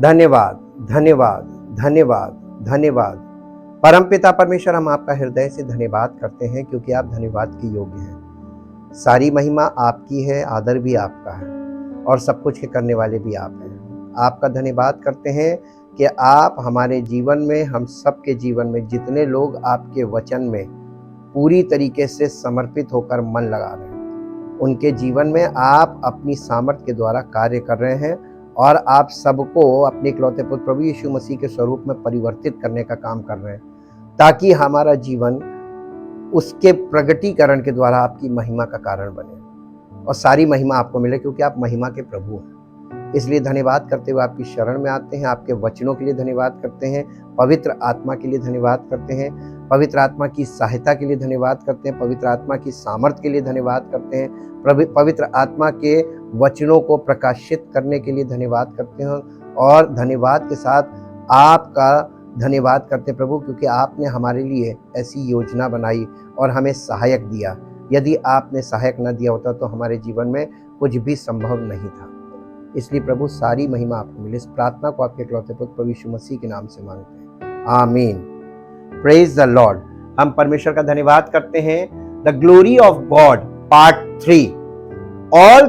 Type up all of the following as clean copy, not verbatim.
धन्यवाद, धन्यवाद, धन्यवाद, धन्यवाद। परमपिता परमेश्वर, हम आपका हृदय से धन्यवाद करते हैं क्योंकि आप धन्यवाद के योग्य हैं। सारी महिमा आपकी है, आदर भी आपका है और सब कुछ के करने वाले भी आप हैं। आपका धन्यवाद करते हैं कि आप हमारे जीवन में, हम सब के जीवन में जितने लोग आपके वचन में पूरी तरीके से समर्पित होकर मन लगा रहे हैं, उनके जीवन में आप अपनी सामर्थ्य के द्वारा कार्य कर रहे हैं और आप सबको अपने इकलौते पुत्र प्रभु यीशु मसीह के स्वरूप में परिवर्तित करने का काम कर रहे हैं, ताकि हमारा जीवन उसके प्रगटीकरण के द्वारा आपकी महिमा का कारण बने और सारी महिमा आपको मिले, क्योंकि आप महिमा के प्रभु हैं। इसलिए धन्यवाद करते हुए आपकी शरण में आते हैं, आपके वचनों के लिए धन्यवाद करते हैं, पवित्र आत्मा के लिए धन्यवाद करते हैं, पवित्र आत्मा की सहायता के लिए धन्यवाद करते हैं, पवित्र आत्मा की सामर्थ्य के लिए धन्यवाद करते हैं, पवित्र आत्मा के वचनों को प्रकाशित करने के लिए धन्यवाद करते हैं और धन्यवाद के साथ आपका धन्यवाद करते हैं प्रभु, क्योंकि आपने हमारे लिए ऐसी योजना बनाई और हमें सहायक दिया। यदि आपने सहायक न दिया होता तो हमारे जीवन में कुछ भी संभव नहीं था। इसलिए प्रभु सारी महिमा आपको मिले। इस प्रार्थना को आपके इकलौते पुत्र प्रभु यीशु मसीह के नाम से मांगते हैं, आमीन। Praise the Lord. हम परमेश्वर का धन्यवाद करते हैं। The glory of God part 3। all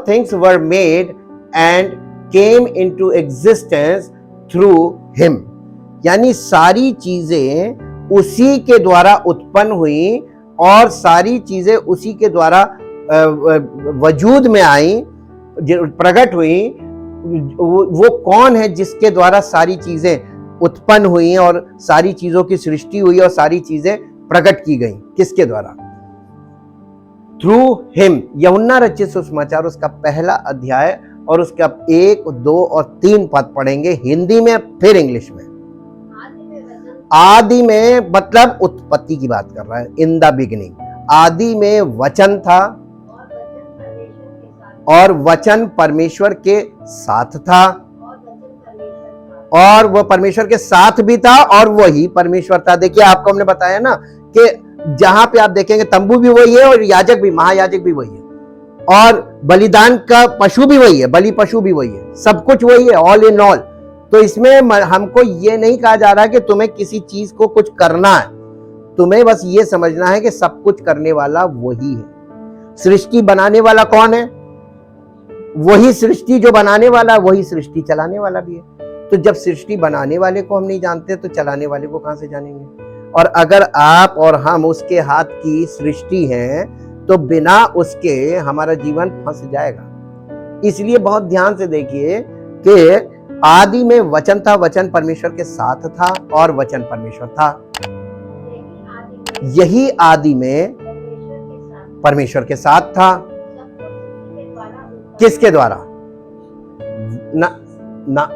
things were made and came into existence through him। यानी सारी चीजें उसी के द्वारा उत्पन्न हुई और सारी चीजें उसी के द्वारा वजूद में आई, प्रकट हुई। वो कौन है जिसके द्वारा सारी चीजें उत्पन्न हुई और सारी चीजों की सृष्टि हुई और सारी चीजें प्रकट की गई? किसके द्वारा? Through him. यूहन्ना रचित सुसमाचार उसका पहला अध्याय और उसका 1, 2 और 3 पद पढ़ेंगे, हिंदी में फिर इंग्लिश में। आदि में मतलब उत्पत्ति की बात कर रहा है। इन द बिगिनिंग, आदि में वचन था और वचन परमेश्वर के साथ था और वह परमेश्वर के साथ भी था और वही परमेश्वर था। देखिए, आपको हमने बताया ना कि जहां पे आप देखेंगे तंबू भी वही है और याजक भी, महायाजक भी वही है और बलिदान का पशु भी वही है, बलि पशु भी वही है, सब कुछ वही है, ऑल इन ऑल। तो इसमें हमको ये नहीं कहा जा रहा है कि तुम्हें किसी चीज को कुछ करना है, तुम्हें बस ये समझना है कि सब कुछ करने वाला वही है। सृष्टि बनाने वाला कौन है? वही सृष्टि जो बनाने वाला, वही सृष्टि चलाने वाला भी है। तो जब सृष्टि बनाने वाले को हम नहीं जानते तो चलाने वाले को कहां से जानेंगे? और अगर आप और हम उसके हाथ की सृष्टि हैं तो बिना उसके हमारा जीवन फंस जाएगा। इसलिए बहुत ध्यान से देखिए कि आदि में वचन था, वचन परमेश्वर के साथ था और वचन परमेश्वर था। यही आदि में परमेश्वर के साथ था। किसके द्वारा? ना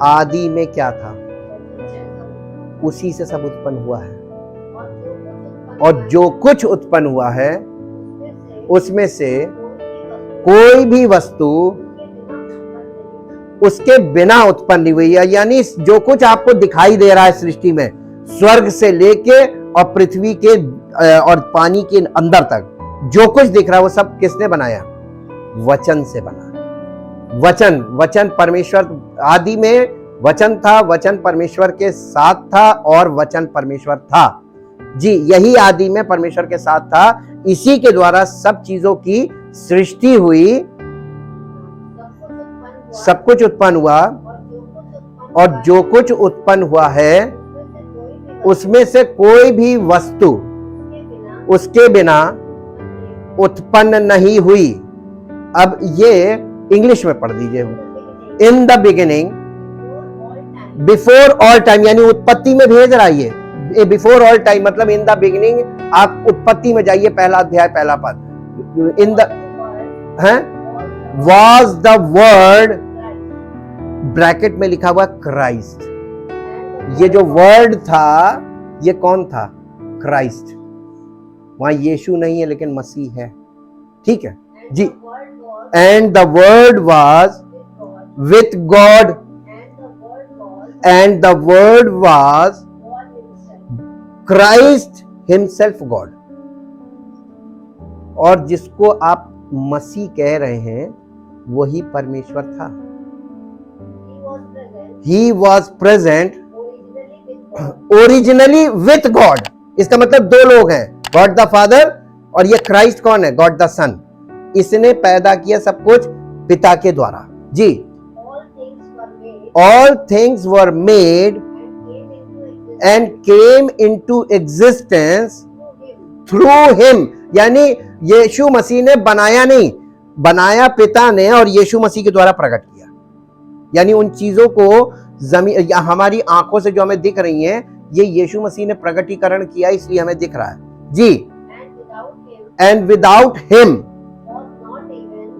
आदि में क्या था? उसी से सब उत्पन्न हुआ है और जो कुछ उत्पन्न हुआ है उसमें से कोई भी वस्तु उसके बिना उत्पन्न नहीं हुई है। यानी जो कुछ आपको दिखाई दे रहा है सृष्टि में, स्वर्ग से लेके और पृथ्वी के और पानी के अंदर तक जो कुछ दिख रहा है वो सब किसने बनाया? वचन से बना। वचन परमेश्वर, आदि में वचन था, वचन परमेश्वर के साथ था और वचन परमेश्वर था। जी, यही आदि में परमेश्वर के साथ था। इसी के द्वारा सब चीजों की सृष्टि हुई, सब कुछ उत्पन्न हुआ और जो कुछ उत्पन्न हुआ है उसमें से कोई भी वस्तु उसके बिना उत्पन्न नहीं हुई। अब ये इंग्लिश में पढ़ दीजिए। इन the beginning, before all time, यानी उत्पत्ति में भेज रहा है। बिफोर ऑल टाइम मतलब इन द बिगिनिंग। आप उत्पत्ति में जाइए, पहला अध्याय पहला पद। In the was the word, bracket में लिखा हुआ क्राइस्ट। ये जो वर्ड था ये कौन था? क्राइस्ट। वहां यीशु नहीं है लेकिन मसीह है, ठीक है जी। And the word was with God and the word was Christ himself God. और जिसको आप मसीह कह रहे हैं वही परमेश्वर था। He was present originally with God. इसका मतलब दो लोग हैं, गॉड द फादर और ये क्राइस्ट कौन है? God the son. इसने पैदा किया सब कुछ पिता के द्वारा। जी, all things were made and came into existence through him. यानी यीशु मसीह ने बनाया नहीं, बनाया पिता ने और यीशु मसीह के द्वारा प्रकट किया। यानी उन चीजों को जमीन हमारी आंखों से जो हमें दिख रही हैं, ये यीशु मसीह ने प्रकटीकरण किया, इसलिए हमें दिख रहा है। जी, and without him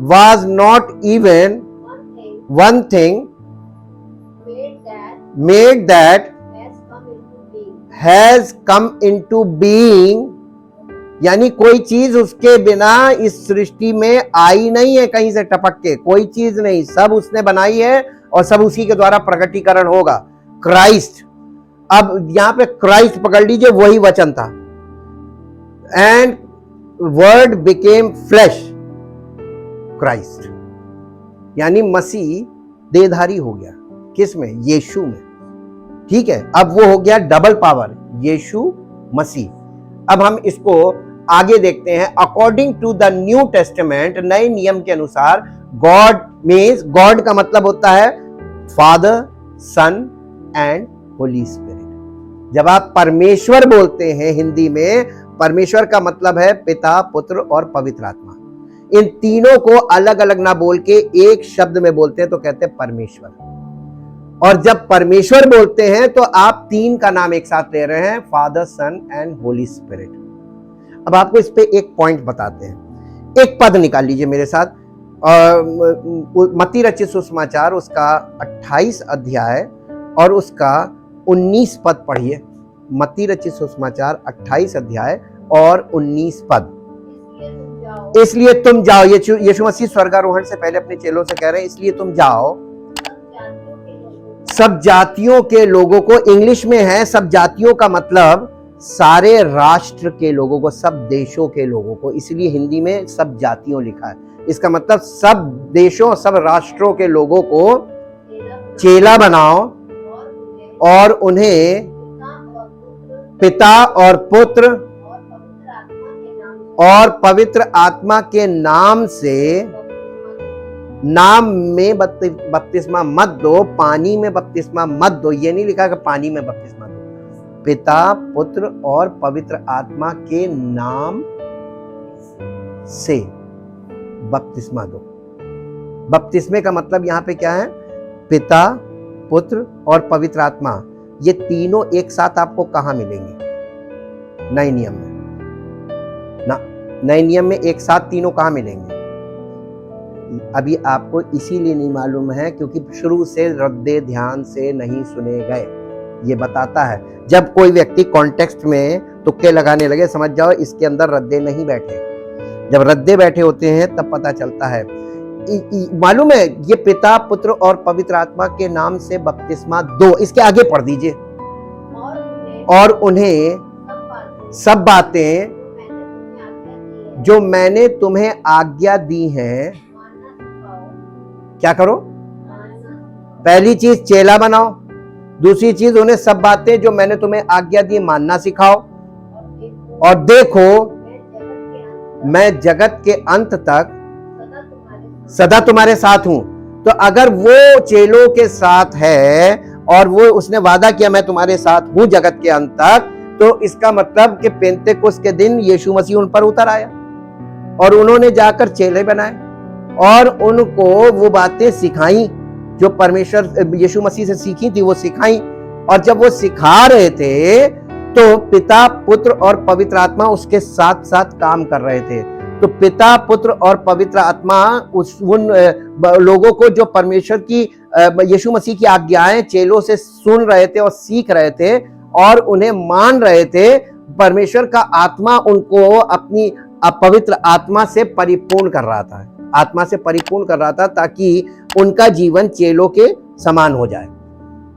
was not even one thing made that has come into being। यानी कोई चीज उसके बिना इस सृष्टि में आई नहीं है, कहीं से टपक के कोई चीज नहीं, सब उसने बनाई है और सब उसी के द्वारा प्रकटीकरण होगा। क्राइस्ट, अब यहां पे क्राइस्ट पकड़ लीजिए, वही वचन था। And word became flash, Christ यानी मसीह देहधारी हो गया। किस में? यीशु में। ठीक है, अब वो हो गया डबल पावर, यीशु मसीह। अब हम इसको आगे देखते हैं। According to the New Testament, नए नियम के अनुसार, गॉड मीन्स, गॉड का मतलब होता है Father, Son and Holy Spirit. जब आप परमेश्वर बोलते हैं हिंदी में, परमेश्वर का मतलब है पिता, पुत्र और पवित्र आत्मा। इन तीनों को अलग अलग ना बोल के एक शब्द में बोलते हैं तो कहते हैं परमेश्वर। और जब परमेश्वर बोलते हैं तो आप तीन का नाम एक साथ ले रहे हैं, Father, Son and Holy Spirit. अब आपको इस पे एक पॉइंट बताते हैं। एक पद निकाल लीजिए मेरे साथ, मत्ती रचित सुसमाचार उसका 28 अध्याय और उसका 19 पद पढ़िए। मत्ती रचित सुसमाचार 28 अध्याय और 19 पद। इसलिए तुम जाओ, यीशु मसीह स्वर्गारोहण से पहले अपने चेलों से कह रहे हैं, इसलिए तुम जाओ सब जातियों के लोगों को। इंग्लिश में है सब जातियों का मतलब सारे राष्ट्र के लोगों को, सब देशों के लोगों को, इसलिए हिंदी में सब जातियों लिखा है। इसका मतलब सब देशों, सब राष्ट्रों के लोगों को चेला बनाओ और उन्हें पिता और पुत्र और पवित्र आत्मा के नाम से, नाम में बपतिस्मा मत दो, पानी में बपतिस्मा मत दो। ये नहीं लिखा कि पानी में बपतिस्मा दो, पिता, पुत्र और पवित्र आत्मा के नाम से बपतिस्मा दो। बपतिस्मे का मतलब यहां पे क्या है? पिता, पुत्र और पवित्र आत्मा, ये तीनों एक साथ आपको कहां मिलेंगे? नए नियम में ना, नए नियम में एक साथ तीनों कहां मिलेंगे? अभी आपको इसीलिए नहीं मालूम है क्योंकि शुरू से रद्दे ध्यान से नहीं सुने गए। ये बताता है जब कोई व्यक्ति कॉन्टेक्स्ट में तुक्के लगाने लगे, समझ जाओ इसके अंदर रद्दे नहीं बैठे। जब रद्दे बैठे होते हैं तब पता चलता है। मालूम है ये पिता, पुत्र और पवित्र आत्मा के नाम से बपतिस्मा दो, इसके आगे पढ़ दीजिए। और उन्हें सब बातें जो मैंने तुम्हें आज्ञा दी हैं, क्या करो? पहली चीज चेला बनाओ, दूसरी चीज उन्हें सब बातें जो मैंने तुम्हें आज्ञा दी मानना सिखाओ, और देखो मैं जगत के अंत तक सदा तुम्हारे साथ हूं। तो अगर वो चेलों के साथ है और वो उसने वादा किया मैं तुम्हारे साथ हूं जगत के अंत तक, तो इसका मतलब कि पेंतेकुस्त के दिन यीशु मसीह उन पर उतर आया और उन्होंने जाकर चेले बनाए और उनको वो बातें सिखाई जो परमेश्वर यीशु मसीह से सीखी थी, वो सिखाई। और जब वो सिखा रहे थे तो पिता, पुत्र और पवित्र आत्मा उसके साथ साथ काम कर रहे थे। तो पिता, पुत्र और पवित्र आत्मा उन लोगों को जो परमेश्वर की, यीशु मसीह की आज्ञाएं चेलों से सुन रहे थे और सीख रहे थे और उन्हें मान रहे थे, परमेश्वर का आत्मा उनको अपनी पवित्र आत्मा से परिपूर्ण कर रहा था, आत्मा से परिपूर्ण कर रहा था ताकि उनका जीवन चेलों के समान हो जाए।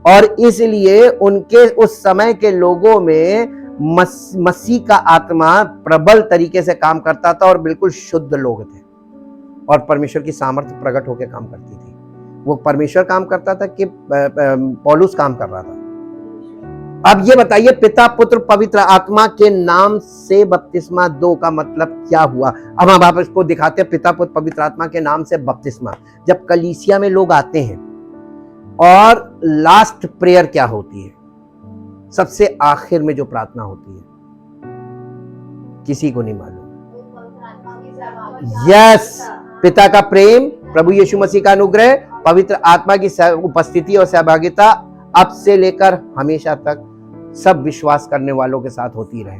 और इसलिए उनके उस समय के लोगों में मसीह का आत्मा प्रबल तरीके से काम करता था और बिल्कुल शुद्ध लोग थे और परमेश्वर की सामर्थ्य प्रकट होकर काम करती थी। वो परमेश्वर काम करता था कि पौलुस काम कर रहा था। अब ये बताइए, पिता पुत्र पवित्र आत्मा के नाम से बपतिस्मा दो का मतलब क्या हुआ? अब हम आप इसको दिखाते हैं, पिता पुत्र पवित्र आत्मा के नाम से बपतिस्मा। जब कलीसिया में लोग आते हैं और लास्ट प्रेयर क्या होती है, सबसे आखिर में जो प्रार्थना होती है, किसी को नहीं मालूम। यस, पिता का प्रेम, प्रभु यीशु मसीह का अनुग्रह, पवित्र आत्मा की उपस्थिति और सहभागिता अब से लेकर हमेशा तक सब विश्वास करने वालों के साथ होती रहे।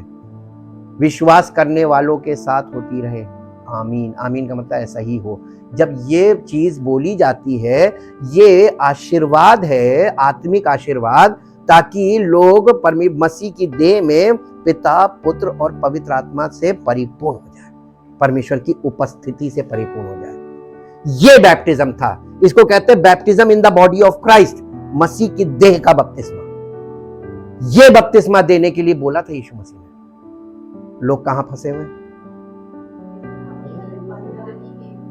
विश्वास करने वालों के साथ होती रहे। आमीन। आमीन का मतलब ऐसा ही हो। जब ये चीज बोली जाती है, ये आशीर्वाद है, आत्मिक आशीर्वाद, ताकि लोग मसीह की देह में पिता पुत्र और पवित्र आत्मा से परिपूर्ण हो जाए, परमेश्वर की उपस्थिति से परिपूर्ण हो जाए। ये बैप्टिज्म था। इसको कहते हैं baptism in the body of Christ, Masih की देह का बपतिस्मा। ये बपतिस्मा देने के लिए बोला था यीशु मसीह ने। लोग कहां फंसे हुए?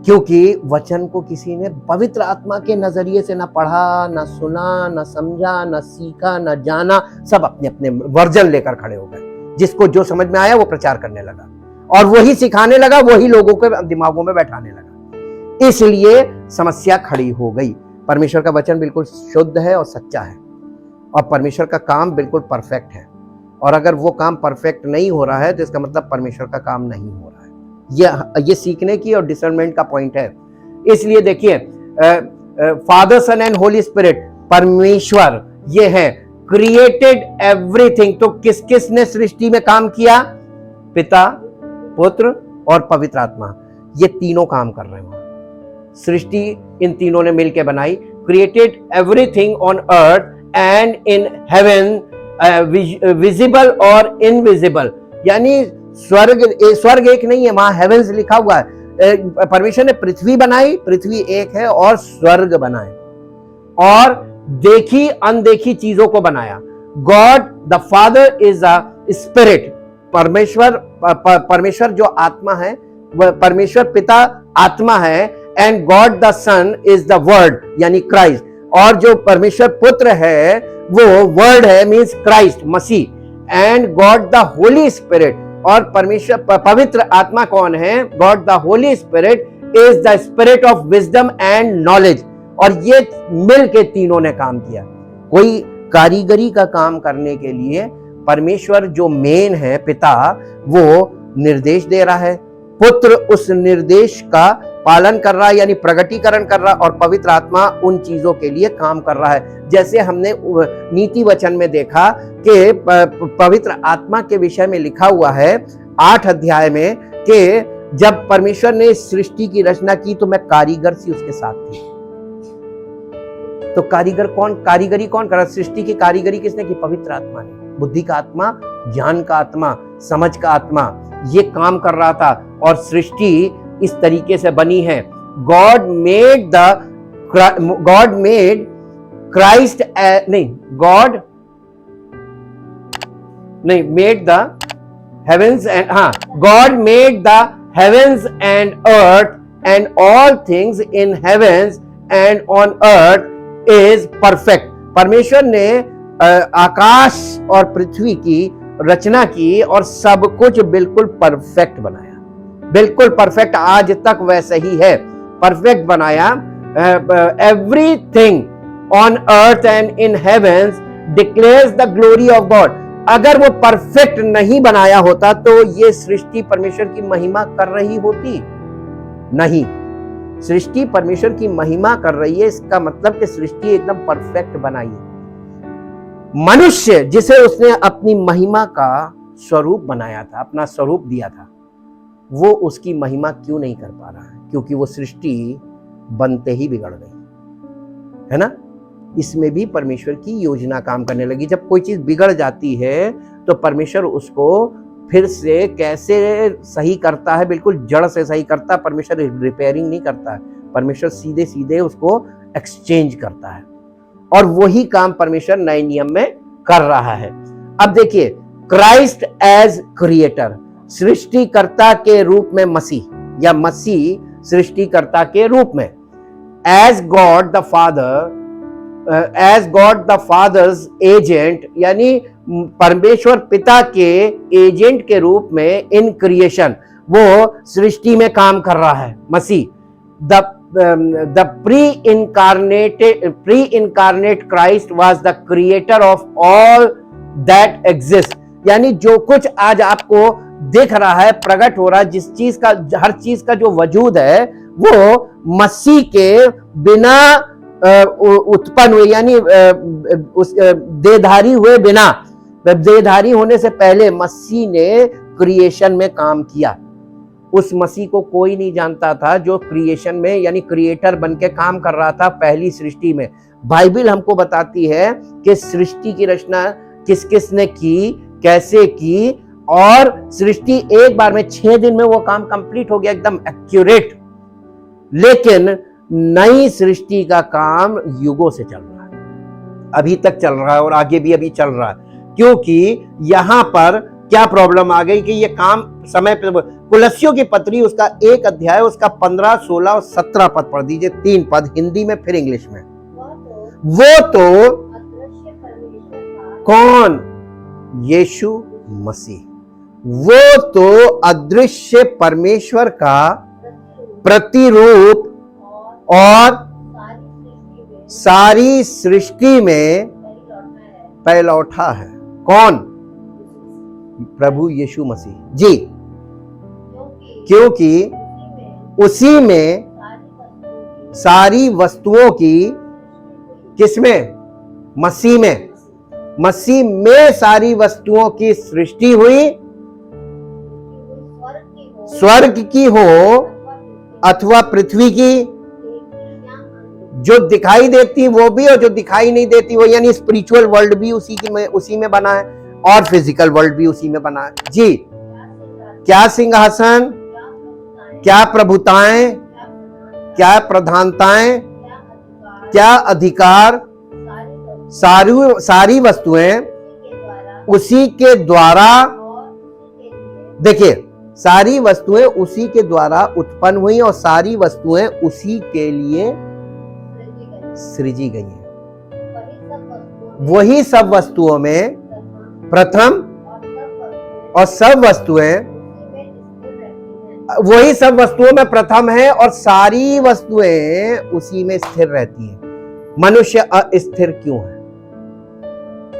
क्योंकि वचन को किसी ने पवित्र आत्मा के नजरिए से ना पढ़ा, ना सुना, ना समझा, ना सीखा, ना जाना। सब अपने अपने वर्जन लेकर खड़े हो गए। जिसको जो समझ में आया वो प्रचार करने लगा और वही सिखाने लगा, वही लोगों के दिमागों में बैठाने लगा। इसलिए समस्या खड़ी हो गई। परमेश्वर का वचन बिल्कुल शुद्ध है और सच्चा है और परमेश्वर का काम बिल्कुल परफेक्ट है। और अगर वो काम परफेक्ट नहीं हो रहा है तो इसका मतलब परमेश्वर का काम नहीं हो रहा है। ये सीखने की और डिसर्नमेंट का पॉइंट है। इसलिए देखिए, Father Son and Holy Spirit, परमेश्वर ये है, क्रिएटेड एवरीथिंग। तो किस किस ने सृष्टि में काम किया? पिता, पुत्र और पवित्र आत्मा। ये तीनों काम कर रहे हैं। सृष्टि इन तीनों ने मिलकर बनाई। Created everything on earth and in heaven, visible और इनविजिबल। यानी स्वर्ग एक नहीं है, वहां हेवेंस लिखा हुआ है। परमेश्वर ने पृथ्वी बनाई, पृथ्वी एक है, और स्वर्ग बनाए और देखी अनदेखी चीजों को बनाया। God the Father is a spirit. परमेश्वर जो आत्मा है, वह परमेश्वर पिता आत्मा है। And God the Son is the Word, यानी क्राइस्ट। और जो परमेश्वर पुत्र है वो वर्ड है, मींस क्राइस्ट, मसीह। And God the Holy Spirit, और परमेश्वर पवित्र आत्मा कौन है? God the Holy Spirit is the spirit of wisdom and knowledge. और ये मिल के तीनों ने काम किया। कोई कारीगरी का काम करने के लिए परमेश्वर जो मेन है, पिता, वो निर्देश दे रहा है, पुत्र उस निर्देश का पालन कर रहा है, यानी प्रगटीकरण कर रहा है, और पवित्र आत्मा उन चीजों के लिए काम कर रहा है। जैसे हमने नीति वचन में देखा कि पवित्र आत्मा के विषय में लिखा हुआ है 8 अध्याय में कि जब परमेश्वर ने सृष्टि की रचना की तो मैं कारीगर सी उसके साथ थी। तो कारीगरी कौन कर रहा? सृष्टि की कारीगरी किसने की? पवित्र आत्मा ने। बुद्धि का आत्मा, ज्ञान का आत्मा, समझ का आत्मा, ये काम कर रहा था और सृष्टि इस तरीके से बनी है। God made Christ, made the heavens and, God made the heavens and earth and all things in heaven's and on earth is perfect. परमेश्वर ने आकाश और पृथ्वी की रचना की और सब कुछ बिल्कुल परफेक्ट बनाया। बिल्कुल परफेक्ट, आज तक वैसे ही है, परफेक्ट बनाया। Everything on earth and in heavens declares the glory of God. अगर वो परफेक्ट नहीं बनाया होता तो ये सृष्टि परमेश्वर की महिमा कर रही होती? नहीं। सृष्टि परमेश्वर की महिमा कर रही है, इसका मतलब कि सृष्टि एकदम परफेक्ट बनाई है। मनुष्य जिसे उसने अपनी महिमा का स्वरूप बनाया था, अपना स्वरूप दिया था, वो उसकी महिमा क्यों नहीं कर पा रहा है? क्योंकि वो सृष्टि बनते ही बिगड़ गई है ना। इसमें भी परमेश्वर की योजना काम करने लगी। जब कोई चीज बिगड़ जाती है तो परमेश्वर उसको फिर से कैसे सही करता है? बिल्कुल जड़ से सही करता है। परमेश्वर रिपेयरिंग नहीं करता है, परमेश्वर सीधे सीधे उसको एक्सचेंज करता है। और वही काम परमेश्वर नए नियम में कर रहा है। अब देखिए, क्राइस्ट एज क्रिएटर, सृष्टिकर्ता के रूप में मसीह, या मसीह सृष्टिकर्ता के रूप में, as God the Father, as God the Father's agent, यानी परमेश्वर पिता के एजेंट के रूप में इन क्रिएशन, वो सृष्टि में काम कर रहा है Masih. The pre incarnate Christ was the creator of all that exist, यानी जो कुछ आज आपको दिख रहा है, प्रकट हो रहा है, जिस चीज का, हर चीज का जो वजूद है वो मसीह के बिना उत्पन्न हुए, यानी उस देहधारी हुए बिना, देहधारी होने से पहले मसीह ने क्रिएशन में काम किया। उस मसीह को कोई नहीं जानता था जो क्रिएशन में, यानी क्रिएटर बन के काम कर रहा था पहली सृष्टि में। बाइबल हमको बताती है कि सृष्टि की रचना किस किस ने की, कैसे की, और सृष्टि एक बार में 6 दिन में वो काम कंप्लीट हो गया, एकदम एक्यूरेट। लेकिन नई सृष्टि का काम युगों से चल रहा है, अभी तक चल रहा है और आगे भी अभी चल रहा है, क्योंकि यहां पर क्या प्रॉब्लम आ गई कि ये काम समय पे। कुलस्सियों की पत्री उसका 1 अध्याय, उसका 15, 16 और 17 पद पढ़ दीजिए, 3 पद हिंदी में फिर इंग्लिश में। वो तो कौन? यीशु मसीह। वो तो अदृश्य परमेश्वर का प्रतिरूप और सारी सृष्टि में पहलौठा है। कौन? प्रभु यीशु मसीह जी, क्योंकि उसी में सारी वस्तुओं की, किसमें? मसीह में, मसीह में सारी वस्तुओं की सृष्टि हुई, स्वर्ग की हो अथवा पृथ्वी की, जो दिखाई देती वो भी और जो दिखाई नहीं देती वो, यानी स्पिरिचुअल वर्ल्ड भी उसी में बना है और फिजिकल वर्ल्ड भी उसी में बना है जी। क्या सिंहासन, क्या प्रभुताएं, क्या प्रधानताएं, क्या अधिकार, सारी वस्तुएं उसी के द्वारा, देखिए, सारी वस्तुएं उसी के द्वारा उत्पन्न हुई और सारी वस्तुएं उसी के लिए सृजी गई हैं। वही सब वस्तुओं में प्रथम, और सब वस्तुएं, वही सब वस्तुओं में प्रथम है और सारी वस्तुएं उसी में स्थिर रहती हैं। मनुष्य अस्थिर क्यों है?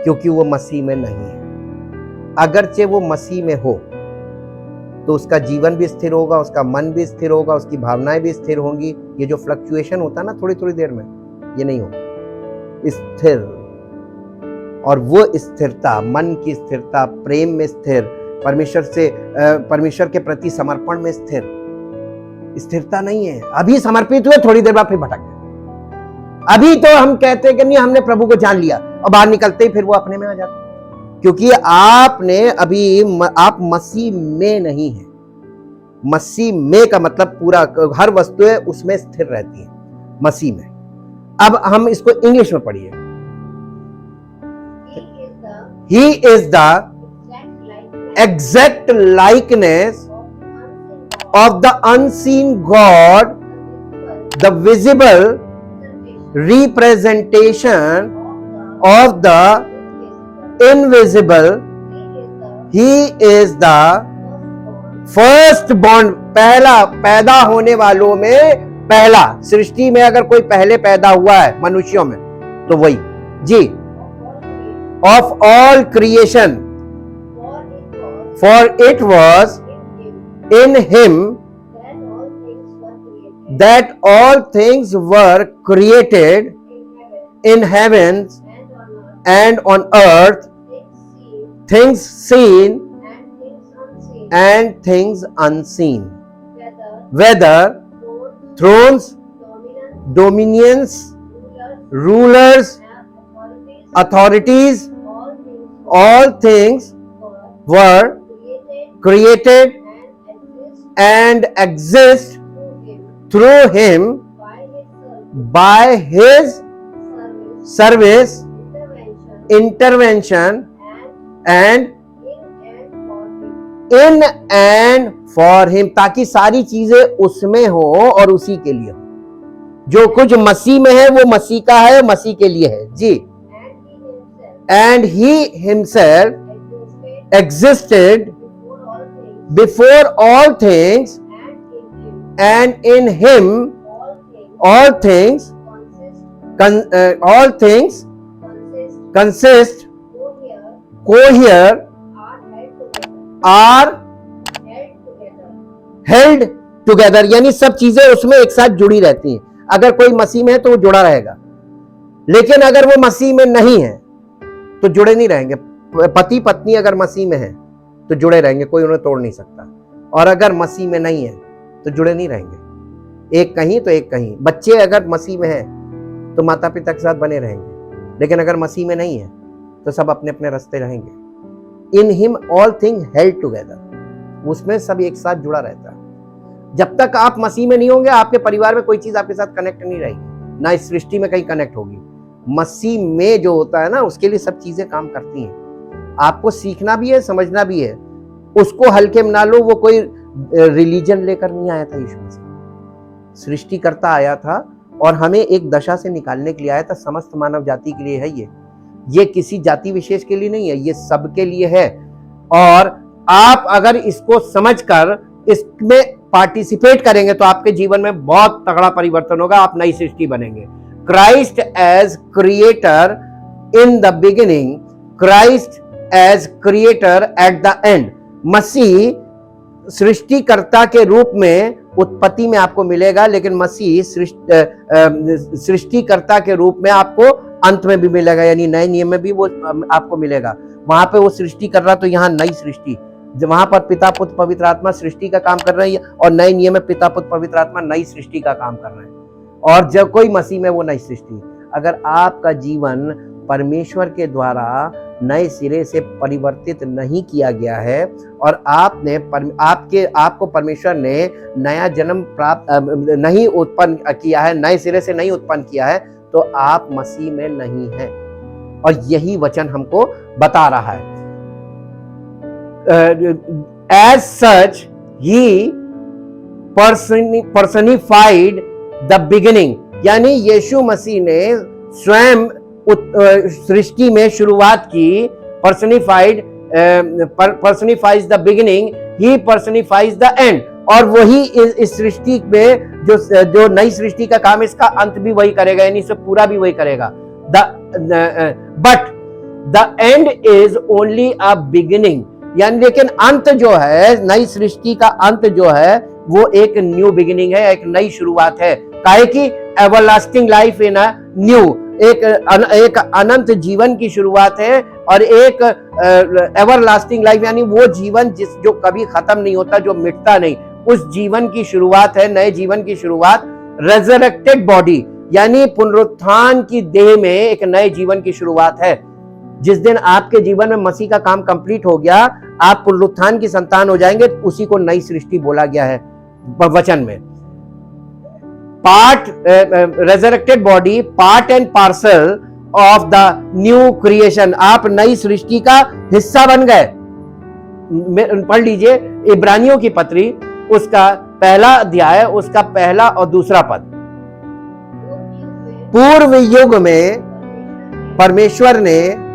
क्योंकि वो मसीह में नहीं है। अगरचे वो मसीह में हो तो उसका जीवन भी स्थिर होगा, उसका मन भी स्थिर होगा, उसकी भावनाएं भी स्थिर होंगी। ये जो फ्लक्चुएशन होता है ना थोड़ी थोड़ी देर में, ये नहीं होगा, स्थिर। और वो स्थिरता, मन की स्थिरता, प्रेम में स्थिर, परमेश्वर के प्रति समर्पण में स्थिर, स्थिरता नहीं है। अभी समर्पित हुए, थोड़ी देर बाद फिर भटक गए। अभी तो हम कहते हैं कि नहीं, हमने प्रभु को जान लिया, और बाहर निकलते ही फिर वो अपने में आ जाते, क्योंकि आप मसीह में नहीं है। मसीह में का मतलब पूरा हर वस्तु है उसमें स्थिर रहती है, मसीह में। अब हम इसको इंग्लिश में पढ़िए। He is the exact likeness of the unseen God, the visible representation of the invisible. He is the firstborn, पहला, पैदा होने वालों में पहला। सृष्टि में अगर कोई पहले पैदा हुआ है मनुष्यों में तो वही जी। Of all creation, for it was in him that all things were created in heavens and on earth, things seen and things unseen, whether thrones, dominions, rulers, authorities, all things were created and exist through him, by his service, intervention, and in and for him, ताकि सारी चीजें उसमें हो और उसी के लिए हो। जो कुछ मसीह में है वो मसीह का है, मसीह के लिए है जी। And he himself existed before all things and in him all things consist, cohere, are held together, यानी सब चीजें उसमें एक साथ जुड़ी रहती हैं। अगर कोई मसीह में है तो वो जुड़ा रहेगा, लेकिन अगर वो मसीह में नहीं है तो जुड़े नहीं रहेंगे। पति पत्नी अगर मसीह में है तो जुड़े रहेंगे, कोई उन्हें तोड़ नहीं सकता, और अगर मसीह में नहीं है तो जुड़े नहीं रहेंगे। एक कहीं तो एक कहीं। बच्चे अगर मसीह में है तो माता पिता के साथ बने रहेंगे, लेकिन अगर मसीह में नहीं है तो सब अपने अपने रास्ते रहेंगे। In him all thing held together, उसमें सब एक साथ जुड़ा रहता है। जब तक आप मसीह में नहीं होंगे, आपके परिवार में कोई चीज आपके साथ कनेक्ट नहीं रहेगी, ना इस सृष्टि में कहीं कनेक्ट होगी। मसीह में जो होता है ना, उसके लिए सब चीजें काम करती हैं। आपको सीखना भी है, समझना भी है। उसको हल्के में ना लो, वो कोई रिलीजन लेकर नहीं आया था। यीशु मसीह सृष्टिकर्ता आया था और हमें एक दशा से निकालने के लिए आया था। समस्त मानव जाति के लिए है ये किसी जाति विशेष के लिए नहीं है, ये सबके लिए है। और आप अगर इसको समझकर इसमें पार्टिसिपेट करेंगे तो आपके जीवन में बहुत तगड़ा परिवर्तन होगा, आप नई सृष्टि बनेंगे। Christ as creator in the beginning, Christ as creator at the end. Masih सृष्टिकर्ता के रूप में उत्पत्ति में आपको मिलेगा, लेकिन मसीह सृष्टिकर्ता के रूप में आपको अंत में भी मिलेगा, यानी नए नियम में भी वो आपको मिलेगा। वहां पे वो सृष्टि कर रहा, तो यहाँ नई सृष्टि, वहां पर पिता पुत्र पवित्र आत्मा सृष्टि का काम कर रहे हैं, और नए नियम में पिता पुत्र पवित्र आत्मा नई सृष्टि का काम कर रहे हैं। और जब कोई मसीह में, वो नई सृष्टि। अगर आपका जीवन परमेश्वर के द्वारा नए सिरे से परिवर्तित नहीं किया गया है और आपको परमेश्वर ने नया जन्म प्राप्त नहीं उत्पन्न किया है, नए सिरे से नहीं उत्पन्न किया है, तो आप मसीह में नहीं हैं। और यही वचन हमको बता रहा है। As such he personified the beginning, यानी यीशु मसीह ने स्वयं सृष्टि में शुरुआत की। Personifies the beginning, he personifies the end. और वही इस सृष्टि में जो नई सृष्टि का काम, इसका अंत भी वही करेगा, यानी इसे पूरा भी वही करेगा। But the end is only a beginning, यानी लेकिन अंत जो है, नई सृष्टि का अंत जो है, वो एक न्यू बिगिनिंग है, एक नई शुरुआत है। काहे कि everlasting life in a new, एक अनंत जीवन की शुरुआत है, और एक एवरलास्टिंग लाइफ, यानी वो जीवन जो कभी खत्म नहीं होता, जो मिटता नहीं, उस जीवन की शुरुआत है, नए जीवन की शुरुआत। रेजरेक्टेड बॉडी, यानी पुनरुत्थान की देह में एक नए जीवन की शुरुआत है। जिस दिन आपके जीवन में मसीह का काम कंप्लीट हो गया, आप पुनरुत्थान की संतान हो जाएंगे, उसी को नई सृष्टि बोला गया है वचन में। Part resurrected body, part and parcel of the new creation. आप नई सृष्टि का हिस्सा बन गए। पढ़ लीजिए इब्रानियों की पत्री, उसका पहला अध्याय, उसका पहला और दूसरा पद। पूर्व युग में परमेश्वर ने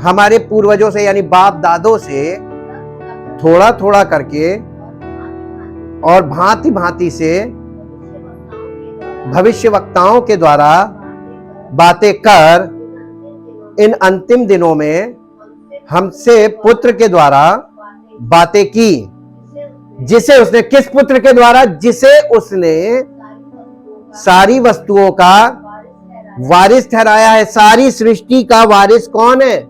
हमारे पूर्वजों से, यानी बाप दादों से थोड़ा थोड़ा करके और भांति भांति से भविष्यवक्ताओं के द्वारा बातें कर इन अंतिम दिनों में हमसे पुत्र के द्वारा बातें की, जिसे उसने, किस पुत्र के द्वारा? जिसे उसने सारी वस्तुओं का वारिस ठहराया है। सारी सृष्टि का वारिस कौन है?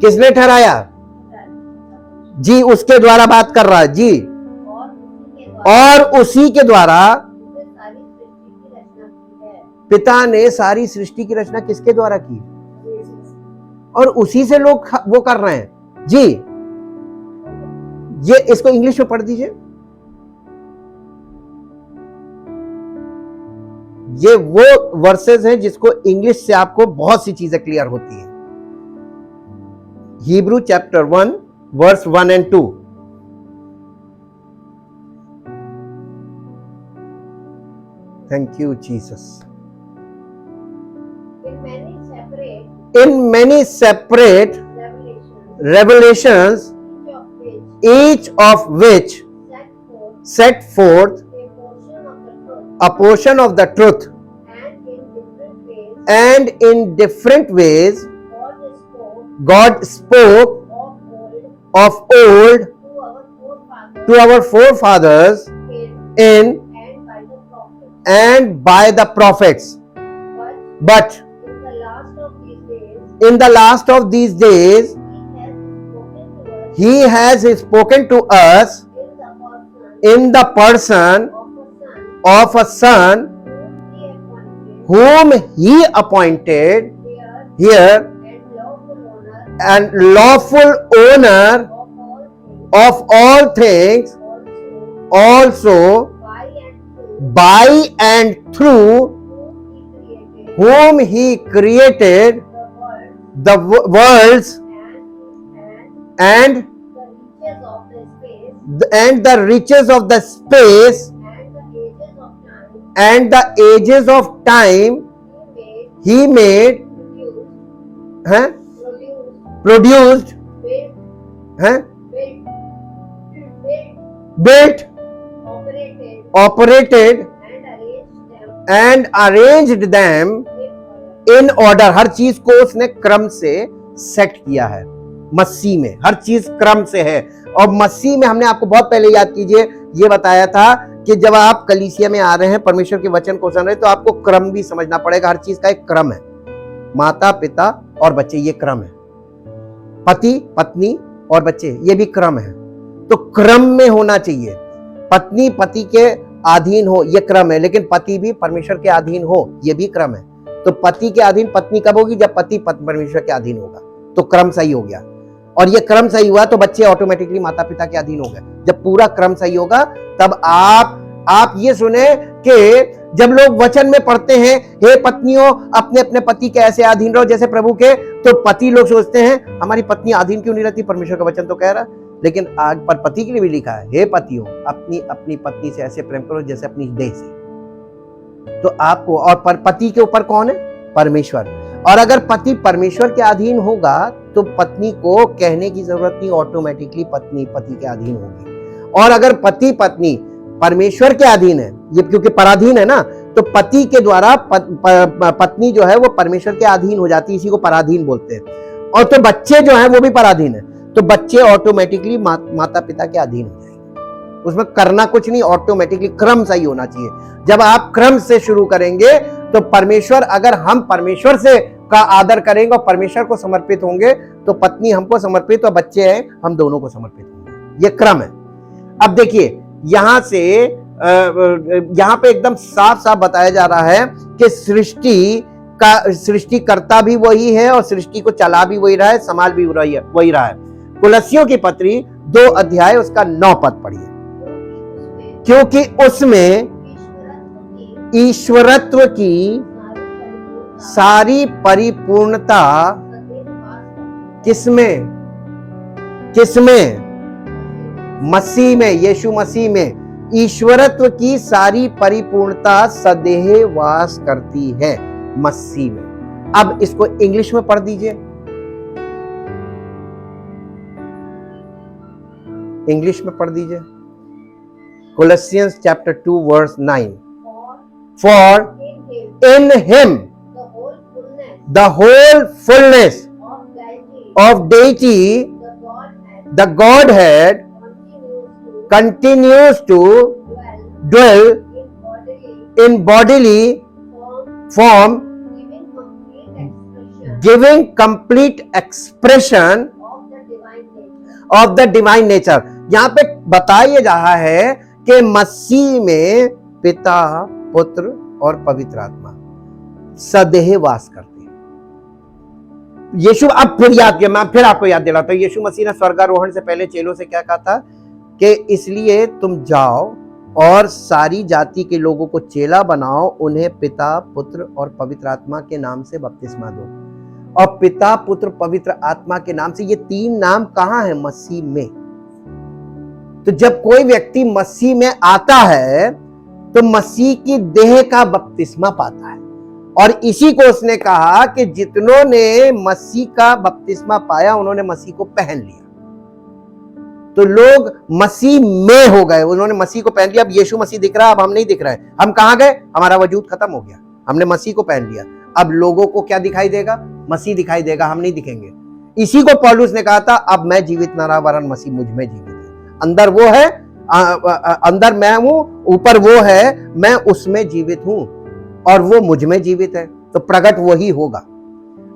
किसने ठहराया? जी, उसके द्वारा बात कर रहा है जी। और उसी के द्वारा पिता ने सारी सृष्टि की रचना किसके द्वारा की? और उसी से लोग वो कर रहे हैं जी। ये इसको इंग्लिश में पढ़ दीजिए। ये वो वर्सेस हैं जिसको इंग्लिश से आपको बहुत सी चीजें क्लियर होती हैं। Hebrew chapter 1 verse 1 and 2. Thank you, Jesus. In many separate revelations, each of which set forth a portion of the truth, and in different ways God spoke of old to our forefathers in and by the prophets. But in the last of these days, He has spoken to us in the person of a Son, whom He appointed here and lawful owner of all things, also by and through whom He created the worlds and the riches of the space and the ages of time. He made, produced, built, operated and arranged them in order. हर चीज को उसने क्रम से set किया है। मसीह में हर चीज क्रम से है, और मसीह में हमने आपको बहुत पहले याद कीजिए ये बताया था कि जब आप कलीसिया में आ रहे हैं, परमेश्वर के वचन को सुन रहे हैं, तो आपको क्रम भी समझना पड़ेगा। हर चीज का एक क्रम है। माता पिता और बच्चे, ये क्रम है। पति पत्नी और बच्चे, ये भी क्रम है। तो क्रम में होना चाहिए। पत्नी पति के अधीन हो, ये क्रम है, लेकिन पति भी परमेश्वर के अधीन हो, ये भी क्रम है। तो पति के अधीन पत्नी कब होगी? जब पति परमेश्वर के अधीन होगा, तो क्रम सही हो गया। और ये क्रम सही हुआ तो बच्चे ऑटोमेटिकली माता पिता के अधीन हो गए। जब पूरा क्रम सही होगा तब आप ये सुने कि जब लोग वचन में पढ़ते हैं, हे पत्नियों अपने अपने पति के ऐसे अधीन रहो जैसे प्रभु के, तो पति लोग सोचते हैं हमारी पत्नी अधीन क्यों नहीं रहती, परमेश्वर का वचन तो कह रहा। लेकिन आज पर पति के लिए भी लिखा है, हे पतियों अपनी अपनी पत्नी से ऐसे प्रेम करो जैसे अपनी देह से। तो आपको, और पर पति के ऊपर कौन है? परमेश्वर। और अगर पति परमेश्वर के अधीन होगा तो पत्नी को कहने की जरूरत नहीं, ऑटोमेटिकली पत्नी पति के अधीन होगी। और अगर पति पत्नी परमेश्वर के अधीन है, ये क्योंकि पराधीन है ना, तो पति के द्वारा पत्नी जो है वो परमेश्वर के अधीन हो जाती है, इसी को पराधीन बोलते हैं। और तो बच्चे जो है वो भी पराधीन है, तो बच्चे ऑटोमेटिकली माता पिता के अधीन हो जाएंगे। उसमें करना कुछ नहीं, ऑटोमेटिकली क्रम सही होना चाहिए। जब आप क्रम से शुरू करेंगे तो परमेश्वर, अगर हम परमेश्वर से का आदर करेंगे और परमेश्वर को समर्पित होंगे, तो पत्नी हमको समर्पित और बच्चे हैं हम दोनों को समर्पित होंगे। ये क्रम है। अब देखिए यहां से यहां पे एकदम साफ साफ बताया जा रहा है कि सृष्टिकर्ता भी वही है और सृष्टि को चला भी वही रहा है, संभाल भी वही रहा है। कुलस्सियों की पत्री 2 अध्याय उसका 9 पद पढ़िए। क्योंकि उसमें ईश्वरत्व की सारी परिपूर्णता किसमें? मसीह में, यीशु मसीह में ईश्वरत्व की सारी परिपूर्णता सदैव वास करती है मसीह में। अब इसको इंग्लिश में पढ़ दीजिए, इंग्लिश में पढ़ दीजिए। Colossians chapter 2 verse 9. For in him the whole fullness of deity, the Godhead continues to dwell in bodily form, giving complete expression of the divine nature. यहां पे बताया जा रहा है कि मसीह में पिता, पुत्र और पवित्र आत्मा सदैव वास करते हैं। यीशु, अब फिर याद किया, मैं फिर आपको याद दिलाता हूं, यीशु मसीह ने स्वर्गारोहण से पहले चेलों से क्या कहा था कि इसलिए तुम जाओ और सारी जाति के लोगों को चेला बनाओ, उन्हें पिता, पुत्र और पवित्र आत्मा के नाम से बपतिस्मा दो। और पिता पुत्र पवित्र आत्मा के नाम से। ये 3 नाम कहां है? मसीह में। तो जब कोई व्यक्ति मसीह में आता है तो मसीह की देह का बपतिस्मा पाता है। और इसी को उसने कहा कि जितनों ने मसीह का बपतिस्मा पाया उन्होंने मसीह को पहन लिया। तो लोग मसीह में हो गए, उन्होंने मसीह को पहन लिया। अब यीशु मसीह दिख रहा है, अब हम नहीं दिख रहे हैं। हम कहां गए? हमारा वजूद खत्म हो गया, हमने मसीह को पहन लिया। अब लोगों को क्या दिखाई देगा? मसीह दिखाई देगा, हम नहीं दिखेंगे। इसी को पौलुस ने कहा था, अब मैं जीवित न रहा वरन मसीह मुझ में जीवित है। अंदर वो है, अंदर मैं हूं, ऊपर वो है, मैं उसमें जीवित हूं और वो मुझ में जीवित है। तो प्रकट वही होगा।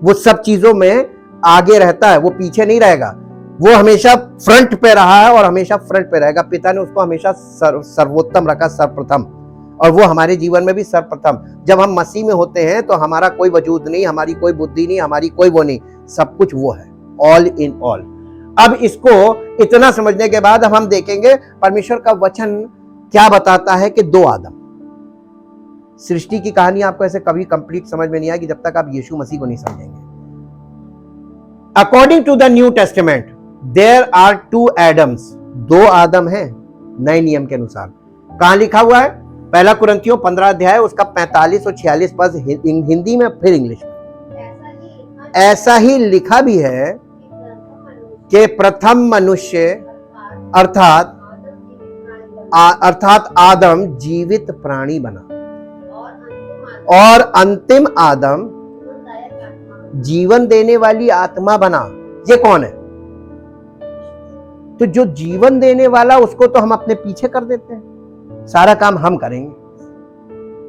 वो सब चीजों में आगे रहता है, वो पीछे नहीं रहेगा। वो हमेशा फ्रंट पे रहा है और हमेशा फ्रंट पे रहेगा। पिता ने उसको हमेशा सर्वोत्तम रखा, सर्वप्रथम, और वो हमारे जीवन में भी सर्वप्रथम। जब हम मसीह में होते हैं तो हमारा कोई वजूद नहीं, हमारी कोई बुद्धि नहीं, हमारी कोई वो नहीं, सब कुछ वो है, ऑल इन ऑल। अब इसको इतना समझने के बाद अब हम देखेंगे परमेश्वर का वचन क्या बताता है कि 2 आदम। सृष्टि की कहानी आपको ऐसे कभी कंप्लीट समझ में नहीं आएगी जब तक आप यीशु मसीह को नहीं समझेंगे। According to the New Testament there are 2 Adams, 2 आदम हैं नए नियम के अनुसार। कहां लिखा हुआ है? 1 कुरिन्थियों 15 अध्याय उसका 45 और 46 पद हिंदी में, फिर इंग्लिश में। ऐसा ही लिखा भी है कि प्रथम मनुष्य अर्थात आदम जीवित प्राणी बना और अंतिम आदम जीवन देने वाली आत्मा बना। ये कौन है? तो जो जीवन देने वाला उसको तो हम अपने पीछे कर देते हैं, सारा काम हम करेंगे।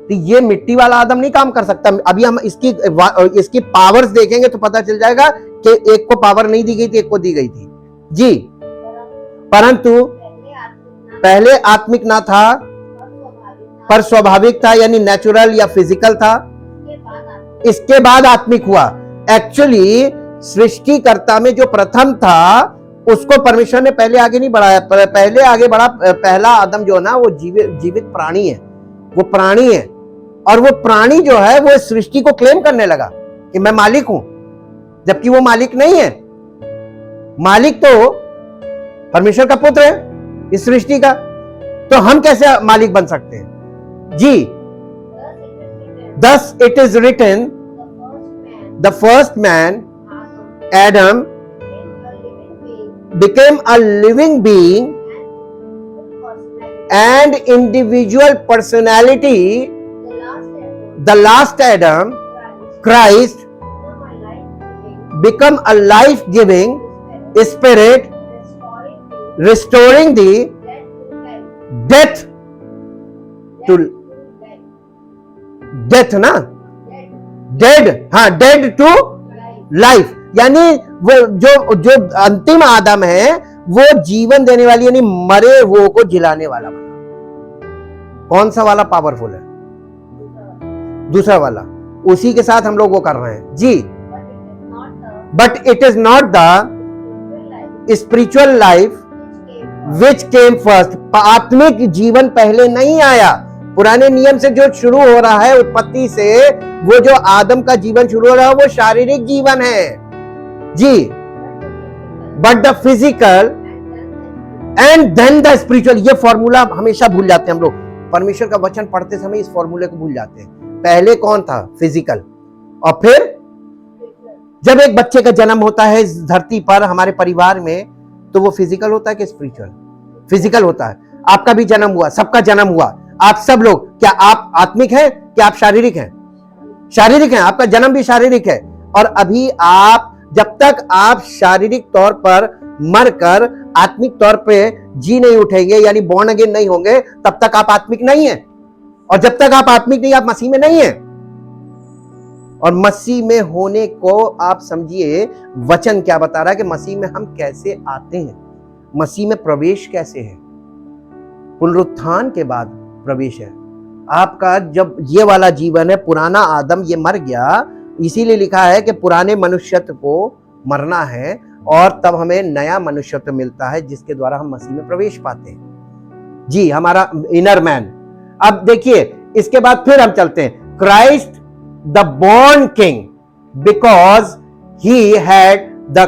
तो ये मिट्टी वाला आदम नहीं काम कर सकता। अभी हम इसकी पावर्स देखेंगे तो पता चल जाएगा कि एक को पावर नहीं दी गई थी, एक को दी गई थी जी। परंतु पहले आत्मिक ना था पर स्वाभाविक था, यानी नेचुरल या फिजिकल था। इसके बाद आत्मिक हुआ। एक्चुअली सृष्टिकर्ता में जो प्रथम था उसको परमेश्वर ने पहले आगे नहीं बढ़ाया, पहले आगे बढ़ा। पहला आदम जो है ना वो जीवित प्राणी है, वो प्राणी है। और वो प्राणी जो है वो सृष्टि को क्लेम करने लगा कि मैं मालिक हूं, जबकि वो मालिक नहीं है। मालिक तो परमेश्वर का पुत्र है इस सृष्टि का। तो हम कैसे मालिक बन सकते हैं जी? Thus it is written, the first man, Adam, became a living being and individual personality. The last Adam, Christ, become a life-giving spirit, restoring the death to death ना, डेड, हाँ, डेड टू लाइफ। यानी वो जो अंतिम आदम है वो जीवन देने वाली, यानी मरे हुओं को जिलाने वाला बना। कौन सा वाला पावरफुल है? दूसरा वाला। उसी के साथ हम लोग वो कर रहे हैं जी। But it is not the spiritual life which came first. आत्मिक जीवन पहले नहीं आया। पुराने नियम से जो शुरू हो रहा है, उत्पत्ति से वो जो आदम का जीवन शुरू हो रहा है वो शारीरिक जीवन है जी। But the physical and then the spiritual. ये फॉर्मूला हमेशा भूल जाते हैं हम लोग। परमेश्वर का वचन पढ़ते समय इस फॉर्मूले को भूल जाते हैं। पहले कौन था? फिजिकल। और फिर जब एक बच्चे का जन्म होता है इस धरती पर हमारे परिवार में, तो वो फिजिकल होता है कि स्पिरिचुअल? फिजिकल होता है। आपका भी जन्म हुआ, सबका जन्म हुआ। आप सब लोग, क्या आप आत्मिक हैं? क्या आप शारीरिक हैं? शारीरिक हैं। आपका जन्म भी शारीरिक है। और अभी आप, जब तक आप शारीरिक तौर पर मरकर आत्मिक तौर पे जी नहीं उठेंगे, यानी बॉर्न अगेन नहीं होंगे, तब तक आप आत्मिक नहीं हैं। और जब तक आप आत्मिक नहीं, आप मसीह में नहीं हैं। और मसीह में होने को आप समझिए, वचन क्या बता रहा है कि मसीह में हम कैसे आते हैं, मसीह में प्रवेश कैसे है। पुनरुत्थान के बाद प्रवेश है आपका। जब ये वाला जीवन है, पुराना आदम ये मर गया, इसीलिए लिखा है कि पुराने मनुष्यत्व को मरना है और तब हमें नया मनुष्यत्व मिलता है जिसके द्वारा हम मसीह में प्रवेश पाते हैं जी, हमारा इनर मैन। अब देखिए इसके बाद फिर हम चलते हैं। Christ the born king because he had the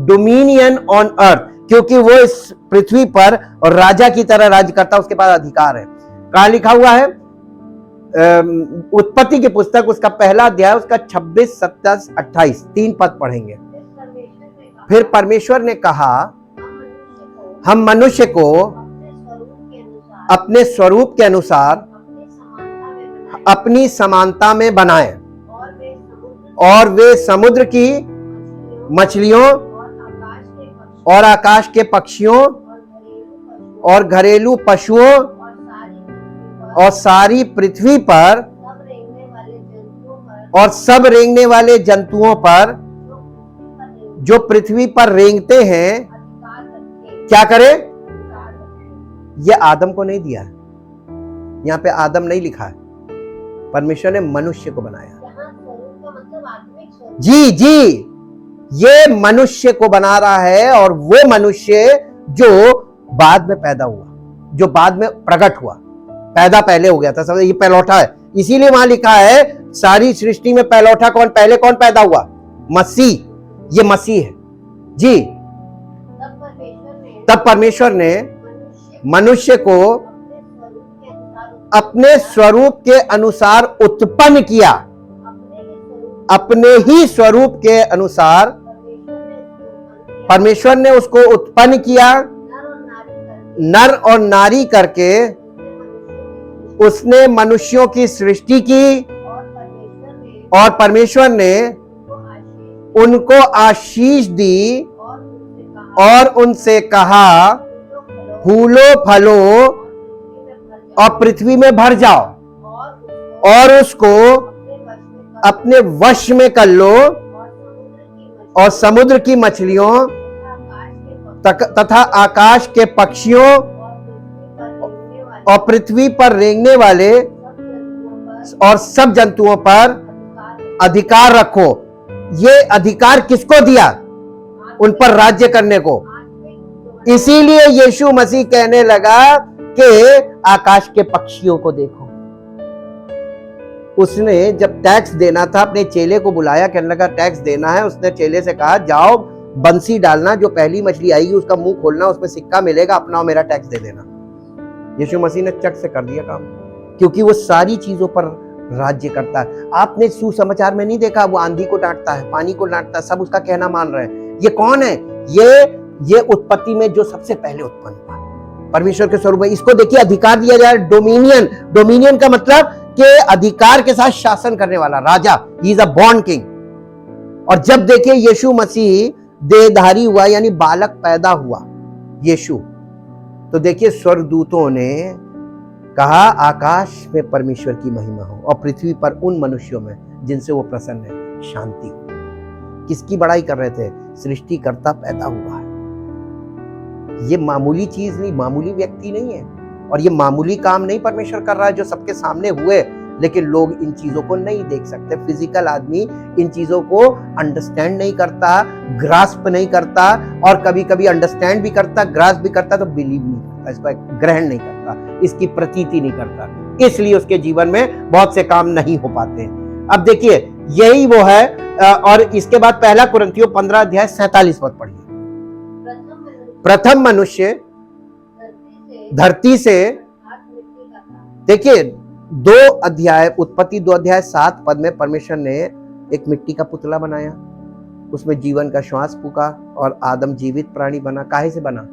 dominion on earth, क्योंकि वो इस पृथ्वी पर और राजा की तरह राज्य करता, उसके पास अधिकार है। कहां लिखा हुआ है? उत्पत्ति की पुस्तक, उसका पहला अध्याय, उसका 26, 27, 28 3 पद पढ़ेंगे। फिर परमेश्वर ने कहा, हम मनुष्य को अपने स्वरूप के अनुसार अपनी समानता में बनाएं, और वे समुद्र की मछलियों और आकाश के पक्षियों और घरेलू पशुओं और सारी पृथ्वी पर और सब रेंगने वाले जंतुओं पर जो पृथ्वी पर रेंगते हैं, क्या करे? ये आदम को नहीं दिया है, यहां पे आदम नहीं लिखा है, परमेश्वर ने मनुष्य को बनाया। जी जी, ये मनुष्य को बना रहा है, और वो मनुष्य जो बाद में पैदा हुआ, जो बाद में प्रकट हुआ, पैदा पहले हो गया था, समझ, ये पहलौठा है। इसीलिए वहां लिखा है सारी सृष्टि में पहलौठा कौन, पहले कौन पैदा हुआ? मसीह। ये मसीह है जी। तब परमेश्वर ने मनुष्य को अपने स्वरूप के अनुसार उत्पन्न किया, अपने ही स्वरूप के अनुसार परमेश्वर ने उसको उत्पन्न किया, नर और नारी करके उसने मनुष्यों की सृष्टि की, और परमेश्वर ने उनको आशीष दी और उनसे कहा, फूलो फलो और पृथ्वी में भर जाओ और उसको अपने वश में कर लो, और समुद्र की मछलियों तथा आकाश के पक्षियों और पृथ्वी पर रेंगने वाले और सब जंतुओं पर अधिकार रखो। ये अधिकार किसको दिया? उन पर राज्य करने को। इसीलिए यीशु मसीह कहने लगा कि आकाश के पक्षियों को देखो। उसने जब टैक्स देना था, अपने चेले को बुलाया, कहने लगा टैक्स देना है। उसने चेले से कहा, जाओ बंसी डालना, जो पहली मछली आएगी उसका मुंह खोलना, उसमें सिक्का मिलेगा, अपना मेरा टैक्स दे देना। यीशु मसीह ने चट से कर दिया काम, क्योंकि वो सारी चीजों पर राज्य करता है। आपने सुसमाचार में नहीं देखा, वो आंधी को डांटता है, पानी को डांटता है, सब उसका कहना मान रहे हैं। ये कौन है? ये उत्पत्ति में जो सबसे पहले उत्पन्न हुआ, परमेश्वर के स्वरूप में। इसको देखिए, अधिकार दिया जाए, डोमिनियन। डोमिनियन का मतलब कि अधिकार के साथ शासन करने वाला राजा। He is a born king. और जब देखिए यीशु मसीह देहधारी हुआ, यानी बालक पैदा हुआ यीशु, तो देखिए स्वर्गदूतों ने कहा, आकाश में परमेश्वर की महिमा हो और पृथ्वी पर उन मनुष्यों में जिनसे वो प्रसन्न है शांति हो। किसकी बड़ाई कर रहे थे? सृष्टिकर्ता पैदा हुआ है। ये मामूली चीज नहीं, मामूली व्यक्ति नहीं है, और ये मामूली काम नहीं परमेश्वर कर रहा है जो सबके सामने हुए। लेकिन लोग इन चीजों को नहीं देख सकते। फिजिकल आदमी इन चीजों को अंडरस्टैंड नहीं करता, ग्रास्प नहीं करता, और कभी कभी अंडरस्टैंड भी करता, ग्रास्प भी करता, तो बिलीव नहीं करता, इसको ग्रहण नहीं करता, इसकी प्रतीति नहीं करता। इसलिए उसके जीवन में बहुत से काम नहीं हो पाते। अब देखिए यही वो है। और इसके बाद पहला कुरिन्थियों 15 अध्याय 47 पद पढ़िए। प्रथम मनुष्य धरती से, देखिए 2 अध्याय, उत्पत्ति 2 अध्याय 7 पद में परमेश्वर ने एक मिट्टी का पुतला बनाया, उसमें जीवन का श्वास फूका और आदम जीवित प्राणी बना। काहे से बना?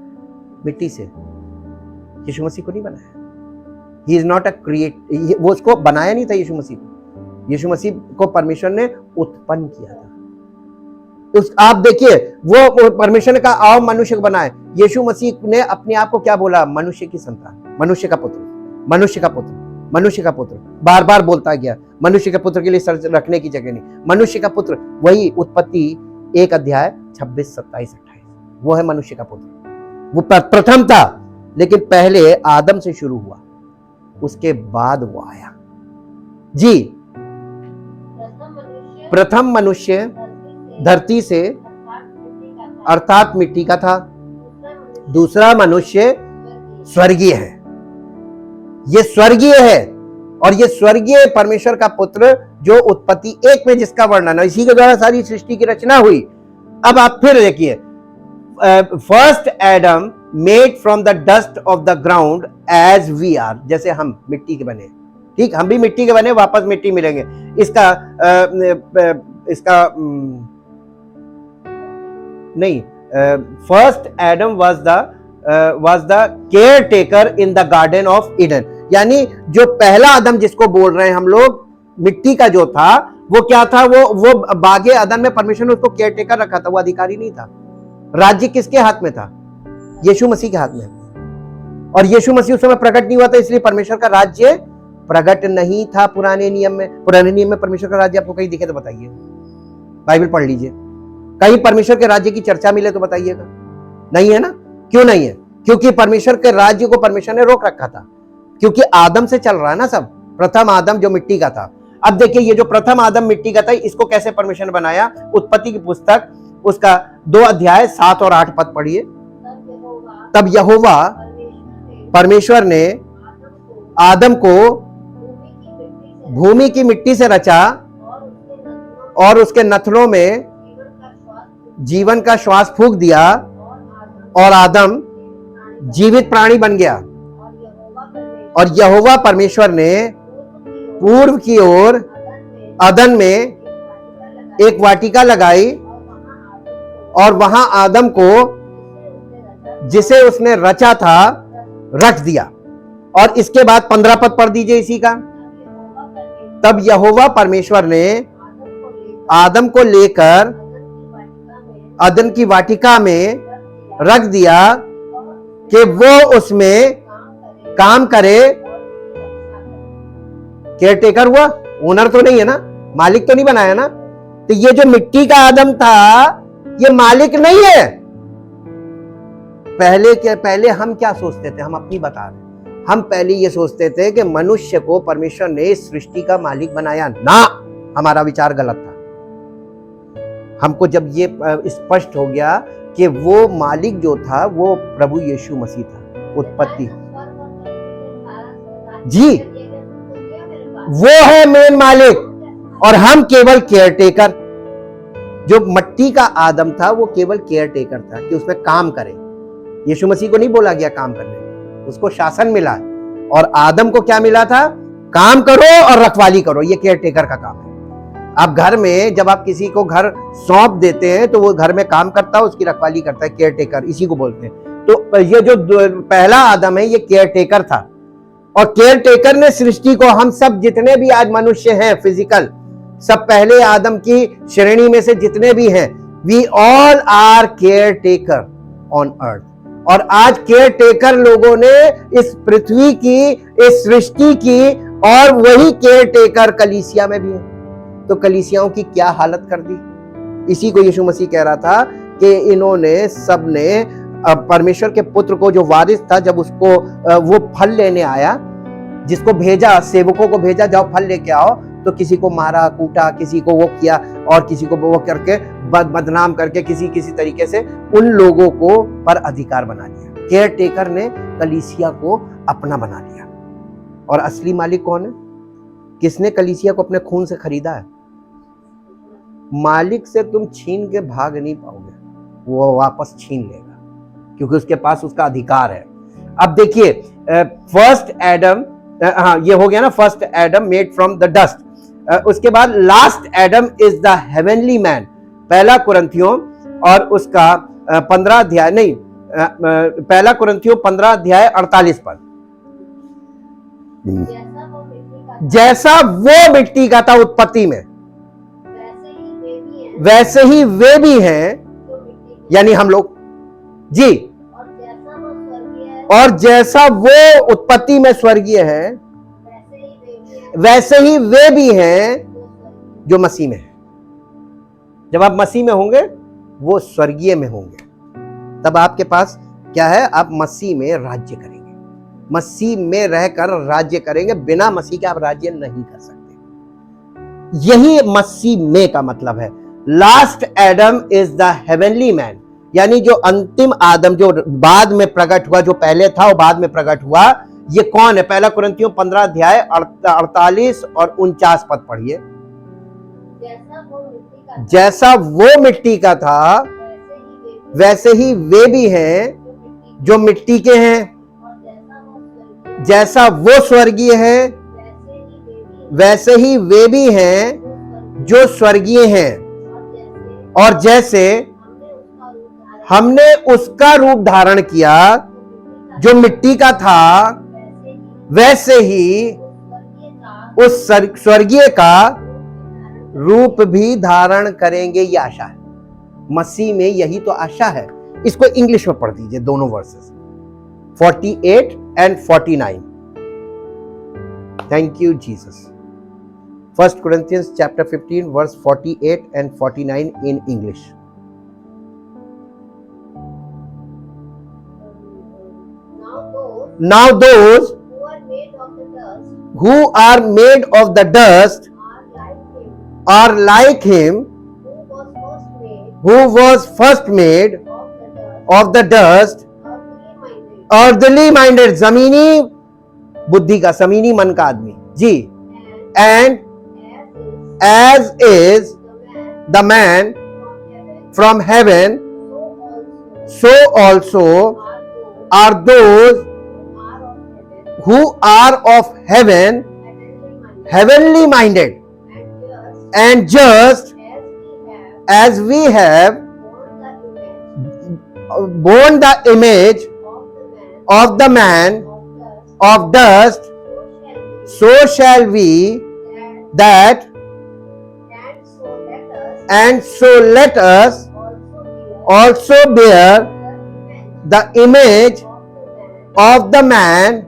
मिट्टी से। यीशु मसीह को नहीं बनाया। He is not a create, वो उसको बनाया नहीं था यीशु मसीह को। यीशु मसीह को परमेश्वर ने उत्पन्न किया था। आप देखिए, वो परमेश्वर ने कहा आओ मनुष्य को बनाए। यीशु मसीह ने अपने आप को क्या बोला? मनुष्य की संतान, मनुष्य का पुत्र, मनुष्य का पुत्र, मनुष्य का पुत्र। बार बार बोलता गया, मनुष्य के पुत्र के लिए सर रखने की जगह नहीं, मनुष्य का पुत्र। वही उत्पत्ति 1 अध्याय 26, 27, 28, वो है मनुष्य का पुत्र। वो प्रथम था, लेकिन पहले आदम से शुरू हुआ, उसके बाद वो आया जी। प्रथम मनुष्य धरती से अर्थात मिट्टी का था, दूसरा मनुष्य स्वर्गीय है। ये स्वर्गीय है, और ये स्वर्गीय परमेश्वर का पुत्र जो उत्पत्ति 1 में जिसका वर्णन है, इसी के द्वारा सारी सृष्टि की रचना हुई। अब आप फिर देखिए, first Adam made from the dust of the ground as we are, जैसे हम मिट्टी के बने, ठीक, हम भी मिट्टी के बने, वापस मिट्टी मिलेंगे। इसका नहीं, first Adam was the care taker in the garden of Eden, यानी जो पहला आदम जिसको बोल रहे हैं हम लोग, मिट्टी का जो था, वो क्या था, वो बागे अदन में परमेश्वर ने उसको केयर टेकर रखा था, वो अधिकारी नहीं था। राज्य किसके हाथ में था? यीशु मसीह के हाथ में, और यीशु मसीह उस समय प्रकट नहीं हुआ था, इसलिए परमेश्वर का राज्य प्रकट नहीं था पुराने नियम में। पुराने नियम में परमेश्वर का राज्य आपको कहीं दिखे तो बताइए, बाइबल पढ़ लीजिए, कहीं परमेश्वर के राज्य की चर्चा मिले तो बताइएगा। नहीं है ना? क्यों नहीं है? क्योंकि परमेश्वर के राज्य को परमेश्वर ने रोक रखा था, क्योंकि आदम से चल रहा है ना सब। प्रथम आदम जो मिट्टी का था, अब देखिए ये जो प्रथम आदम मिट्टी का था, इसको कैसे परमेश्वर ने बनाया? उत्पत्ति की पुस्तक उसका 2 अध्याय 7 और 8 पद पढ़िए। तब यहोवा परमेश्वर ने आदम को भूमि की मिट्टी से रचा और उसके नथनों में जीवन का श्वास फूंक दिया, और आदम जीवित प्राणी बन गया। और यहोवा परमेश्वर ने पूर्व की ओर अदन में एक वाटिका लगाई, और वहां आदम को जिसे उसने रचा था रख दिया। और इसके बाद 15 पद पढ़ दीजिए इसी का। तब यहोवा परमेश्वर ने आदम को लेकर अदन की वाटिका में रख दिया कि वो उसमें काम करे। केयर टेकर हुआ, ओनर तो नहीं है ना, मालिक तो नहीं बनाया ना। तो ये जो मिट्टी का आदम था, ये मालिक नहीं है। पहले हम क्या सोचते थे, हम अपनी बता रहे, हम पहले ये सोचते थे कि मनुष्य को परमेश्वर ने इस सृष्टि का मालिक बनाया ना। हमारा विचार गलत था। हमको जब ये स्पष्ट हो गया कि वो मालिक जो था वो प्रभु यीशु मसीह था, उत्पत्ति जी, वो है मेन मालिक, और हम केवल केयर टेकर। जो मिट्टी का आदम था वो केवल केयर टेकर था कि उसमें काम करे। यीशु मसीह को नहीं बोला गया काम करने, उसको शासन मिला, और आदम को क्या मिला था? काम करो और रखवाली करो। ये केयर टेकर का काम है। आप घर में जब आप किसी को घर सौंप देते हैं तो वो घर में काम करता है, उसकी रखवाली करता है, केयर टेकर इसी को बोलते हैं। तो ये जो पहला आदम है ये केयर टेकर था, और केयर टेकर ने सृष्टि को, हम सब जितने भी आज मनुष्य हैं फिजिकल, सब पहले आदम की श्रेणी में से जितने भी हैं, we all are caretaker on earth. और आज केयर टेकर लोगों ने इस पृथ्वी की, इस सृष्टि की, और वही केयर टेकर कलीसिया में भी है। तो कलीसियाओं की क्या हालत कर दी। इसी को यीशु मसीह कह रहा था कि इन्होंने सबने परमेश्वर के पुत्र को, जो वारिस था, जब उसको वो फल लेने आया, जिसको भेजा, सेवकों को भेजा, जाओ फल लेके आओ, तो किसी को मारा, कूटा, किसी को वो किया, और किसी को वो करके बदनाम करके किसी तरीके से उन लोगों को पर अधिकार बना लिया। केयर टेकर ने कलीसिया को अपना बना लिया। और असली मालिक कौन है? किसने कलीसिया को अपने खून से खरीदा है? मालिक से तुम छीन के भाग नहीं पाओगे, वो वापस छीन लेगा, क्योंकि उसके पास उसका अधिकार है। अब देखिए, फर्स्ट एडम, हाँ ये हो गया ना, first Adam made from the dust. उसके बाद last Adam is the heavenly man, पहला कुरिन्थियों और उसका 15 अध्याय, नहीं, पहला कुरिन्थियों 15 अध्याय 48 पद। जैसा वो मिट्टी का था उत्पत्ति में, वैसे ही वे भी हैं, यानी हम लोग जी। और जैसा वो उत्पत्ति में स्वर्गीय है, वैसे ही वे भी हैं जो मसीह में है। जब आप मसीह में होंगे, वो स्वर्गीय में होंगे, तब आपके पास क्या है? आप मसीह में राज्य करेंगे, मसीह में रहकर राज्य करेंगे। बिना मसीह के आप राज्य नहीं कर सकते। यही मसीह में का मतलब है। Last Adam is the heavenly man, यानी जो अंतिम आदम, जो बाद में प्रकट हुआ, जो पहले था वो बाद में प्रकट हुआ, ये कौन है? पहला कुरिन्थियों 15 अध्याय 48 और 49 पद पढ़िए। जैसा वो मिट्टी का था वैसे ही वे भी हैं जो मिट्टी के हैं, जैसा वो स्वर्गीय है वैसे ही वे भी हैं जो स्वर्गीय हैं, और जैसे हमने उसका रूप धारण किया जो मिट्टी का था वैसे ही उस स्वर्गीय का रूप भी धारण करेंगे। ये आशा है मसीह में, यही तो आशा है। इसको इंग्लिश में पढ़ दीजिए दोनों versus 48 and 49। Thank you Jesus. 1 Corinthians chapter 15 verse 48 and 49 in English। Now those who are made of the dust are like him who was first made of the dust, earthly minded, जमीनी बुद्धि का, जमीनी मन का आदमी जी, and as is the man from heaven, so also are those who are of heaven, heavenly minded, and just as we have borne the image of the man of dust, so shall we that, and so let us also bear the image of the man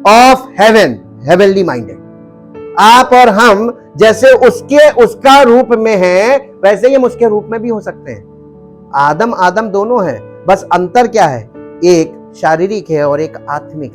of heaven, heavenly minded। आप और हम जैसे उसका रूप में हैं वैसे ही हम उसके रूप में भी हो सकते हैं। आदम दोनों हैं, बस अंतर क्या है, एक शारीरिक है और एक आत्मिक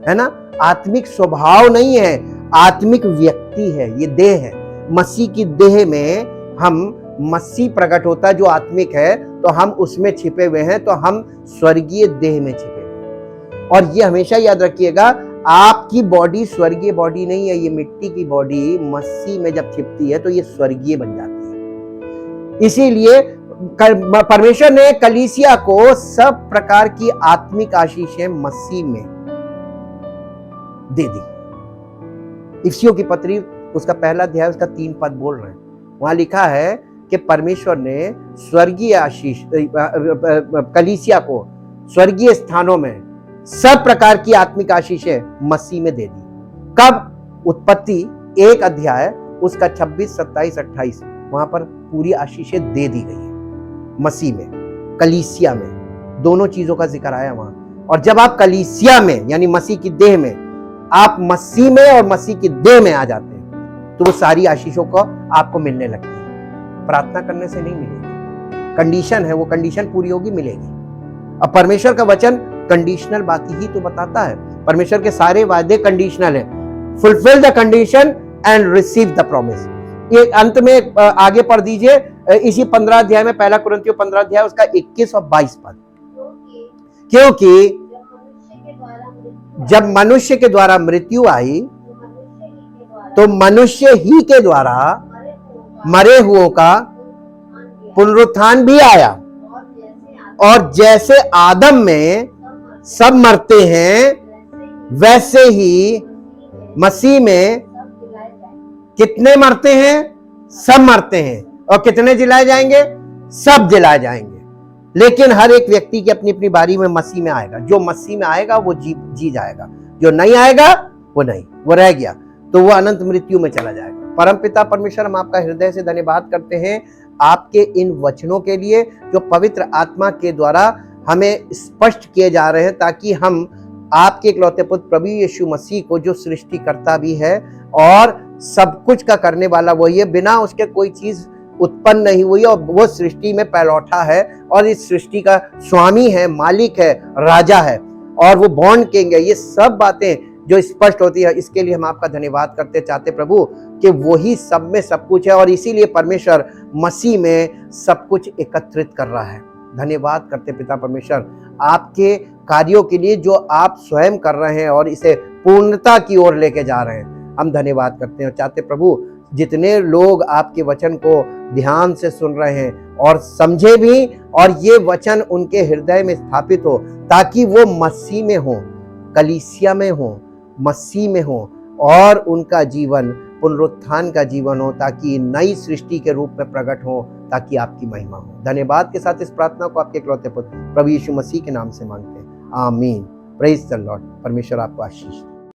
है ना। आत्मिक स्वभाव नहीं है, आत्मिक व्यक्ति है, ये देह है। मसीह की देह में हम, मसीह प्रकट होता है जो आत्मिक है, तो हम उसमें छिपे हुए हैं, तो हम स्वर्गीय देह में छिपे हुए हैं। और ये हमेशा याद रखिएगा, आपकी बॉडी स्वर्गीय बॉडी नहीं है, ये मिट्टी की बॉडी मसीह में जब छिपती है तो ये स्वर्गीय बन जाती है। इसीलिए परमेश्वर ने कलीसिया को सब प्रकार की आत्मिक आशीषें मसीह में दे दी। इफिसियों की पत्री उसका पहला अध्याय उसका 3 पद बोल रहे हैं, वहां लिखा है कि परमेश्वर ने स्वर्गीय आशीष कलीसिया को स्वर्गीय स्थानों में सब प्रकार की आत्मिक आशीषें मसीह में दे दी। कब? उत्पत्ति 1 अध्याय उसका 26, 27, 28, वहां पर पूरी आशीषें दे दी गई है मसीह में, कलीसिया में, दोनों चीजों का जिक्र आया वहां। और जब आप कलीसिया में यानी मसीह की देह में, आप मसीह में और मसीह की देह में आ जाते हैं तो वो सारी आशीषों को आपको मिलने लगती है। प्रार्थना करने से नहीं मिलेगी, कंडीशन है, वो कंडीशन पूरी होगी मिलेगी। अब परमेश्वर का वचन कंडीशनल बात ही तो बताता है, परमेश्वर के सारे वादे कंडीशनल है। Fulfil the condition and receive the promise. ये अंत में आगे पढ़ दीजिए, इसी 15 अध्याय में, 1 कुरिन्थियों 15 अध्याय उसका 21 और 22 पद। क्योंकि जब मनुष्य के द्वारा मृत्यु आई तो मनुष्य ही के द्वारा मरे हुओं का पुनरुत्थान भी आया। और जैसे आदम में सब मरते हैं वैसे ही मसीह में कितने मरते हैं? सब मरते हैं। और कितने जिलाए जाएंगे? सब जिलाए जाएंगे। लेकिन हर एक व्यक्ति की अपनी अपनी बारी में मसीह में आएगा। जो मसीह में आएगा वो जी जाएगा, जो नहीं आएगा वो नहीं, वो रह गया तो वो अनंत मृत्यु में चला जाएगा। परमपिता परमेश्वर, हम आपका हृदय से धन्यवाद करते हैं आपके इन वचनों के लिए जो पवित्र आत्मा के द्वारा हमें स्पष्ट किए जा रहे हैं, ताकि हम आपके इकलौते पुत्र प्रभु यीशु मसीह को, जो सृष्टिकर्ता भी है और सब कुछ का करने वाला वही है, बिना उसके कोई चीज उत्पन्न नहीं हुई और वो सृष्टि में पहलौठा है और इस सृष्टि का स्वामी है, मालिक है, राजा है और वो बॉर्न किंग है। ये सब बातें जो स्पष्ट होती है, इसके लिए हम आपका धन्यवाद करते चाहते प्रभु कि वही सब में सब कुछ है और इसीलिए परमेश्वर मसीह में सब कुछ एकत्रित कर रहा है। धन्यवाद करते पिता परमेश्वर आपके कार्यों के लिए जो आप स्वयं कर रहे हैं और इसे पूर्णता की ओर लेके जा रहे हैं। हम धन्यवाद करते हैं और चाहते प्रभु जितने लोग आपके वचन को ध्यान से सुन रहे हैं और समझे भी, और ये वचन उनके हृदय में स्थापित हो, ताकि वो मसीह में हो, कलीसिया में हो, मसीह में हो, और उनका जीवन पुनरुत्थान का जीवन हो, ताकि नई सृष्टि के रूप में प्रकट हो, ताकि आपकी महिमा हो। धन्यवाद के साथ इस प्रार्थना को आपके इकलौते पुत्र प्रभु यीशु मसीह के नाम से मांगते हैं, आमीन। Praise the Lord. परमेश्वर आपको आशीष दे।